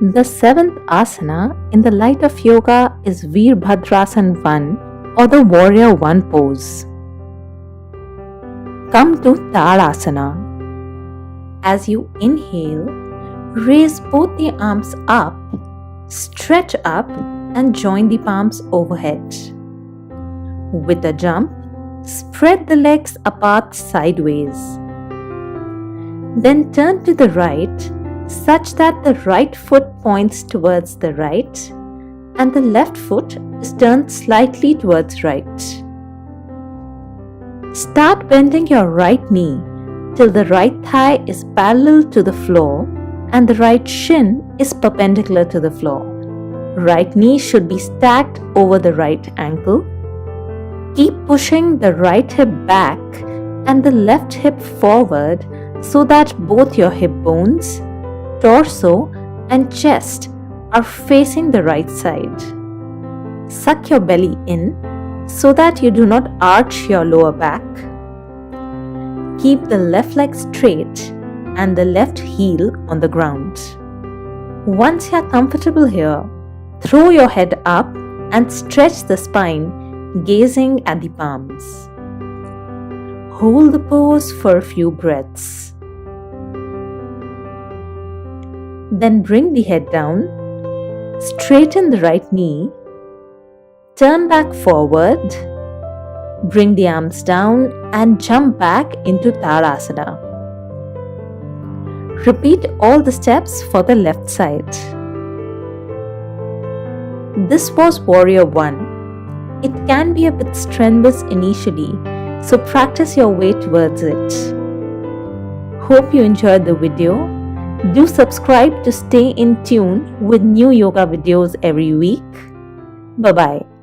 The seventh asana in the light of yoga is Virabhadrasana 1 or the warrior 1 pose. Come to Talasana. As you inhale, raise both the arms up, stretch up and join the palms overhead. With a jump, spread the legs apart sideways. Then turn to the right such that the right foot points towards the right and the left foot is turned slightly towards right. Start bending your right knee till the right thigh is parallel to the floor and the right shin is perpendicular to the floor. Right knee should be stacked over the right ankle. Keep pushing the right hip back and the left hip forward so that both your hip bones, torso and chest are facing the right side. Suck your belly in so that you do not arch your lower back. Keep the left leg straight and the left heel on the ground. Once you are comfortable here, throw your head up and stretch the spine, gazing at the palms. Hold the pose for a few breaths. Then bring the head down, straighten the right knee, turn back forward, bring the arms down and jump back into Talasana. Repeat all the steps for the left side. This was Warrior 1. It can be a bit strenuous initially, so practice your way towards it. Hope you enjoyed the video. Do subscribe to stay in tune with new yoga videos every week. Bye-bye.